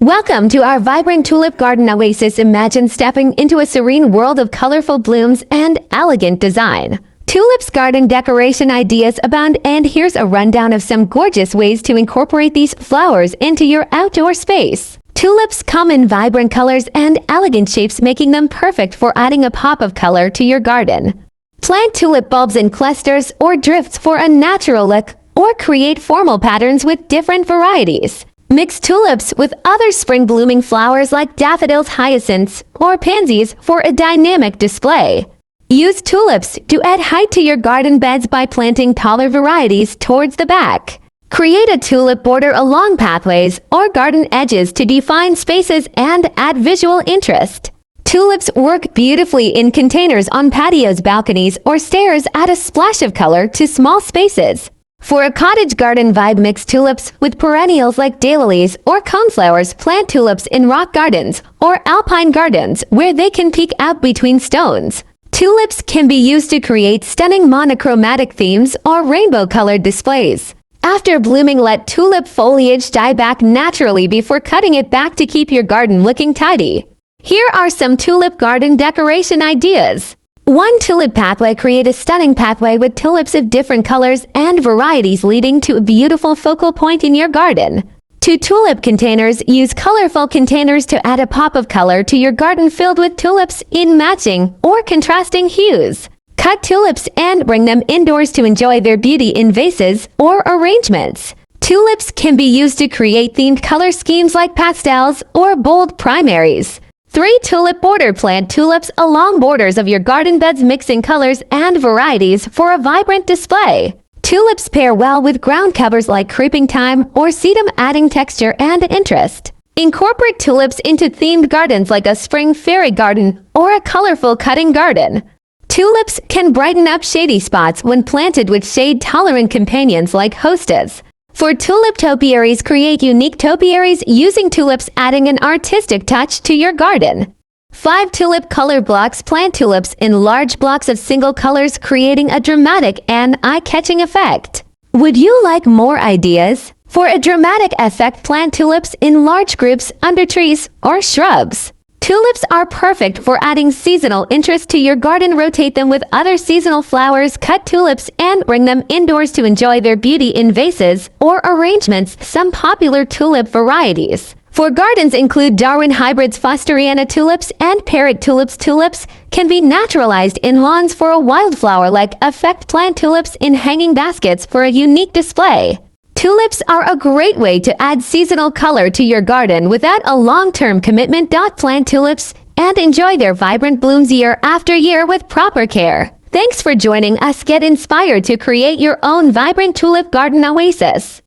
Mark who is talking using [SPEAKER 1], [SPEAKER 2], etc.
[SPEAKER 1] Welcome to our vibrant tulip garden oasis. Imagine stepping into a serene world of colorful blooms and elegant design. Tulip's garden decoration ideas abound, and here's a rundown of some gorgeous ways to incorporate these flowers into your outdoor space. Tulips come in vibrant colors and elegant shapes, making them perfect for adding a pop of color to your garden. Plant tulip bulbs in clusters or drifts for a natural look, or create formal patterns with different varieties. Mix tulips with other spring-blooming flowers like daffodils, hyacinths, or pansies for a dynamic display. Use tulips to add height to your garden beds by planting taller varieties towards the back. Create a tulip border along pathways or garden edges to define spaces and add visual interest. Tulips work beautifully in containers on patios, balconies, or stairs. Add a splash of color to small spaces. For a cottage garden vibe, mix tulips with perennials like daylilies or coneflowers. Plant tulips in rock gardens or alpine gardens where they can peek out between stones. Tulips can be used to create stunning monochromatic themes or rainbow-colored displays. After blooming, let tulip foliage die back naturally before cutting it back to keep your garden looking tidy. Here are some tulip garden decoration ideas. 1 tulip pathway. Create a stunning pathway with tulips of different colors and varieties leading to a beautiful focal point in your garden. 2 tulip containers. Use colorful containers to add a pop of color to your garden filled with tulips in matching or contrasting hues. Cut tulips and bring them indoors to enjoy their beauty in vases or arrangements. Tulips can be used to create themed color schemes like pastels or bold primaries. 3 tulip border. Plant tulips along borders of your garden beds, mixing colors and varieties for a vibrant display. Tulips pair well with ground covers like creeping thyme or sedum, adding texture and interest. Incorporate tulips into themed gardens like a spring fairy garden or a colorful cutting garden. Tulips can brighten up shady spots when planted with shade-tolerant companions like hostas. For tulip topiaries, create unique topiaries using tulips, adding an artistic touch to your garden. 5 tulip color blocks. Plant tulips in large blocks of single colors, creating a dramatic and eye-catching effect. Would you like more ideas? For a dramatic effect, plant tulips in large groups under trees or shrubs. Tulips are perfect for adding seasonal interest to your garden. Rotate them with other seasonal flowers. Cut tulips and bring them indoors to enjoy their beauty in vases or arrangements. Some popular tulip varieties for gardens include Darwin hybrids, Fosteriana tulips, and Parrot tulips. Tulips can be naturalized in lawns for a wildflower-like effect. Plant tulips in hanging baskets for a unique display. Tulips are a great way to add seasonal color to your garden without a long-term commitment. Plant tulips and enjoy their vibrant blooms year after year with proper care. Thanks for joining us. Get inspired to create your own vibrant tulip garden oasis.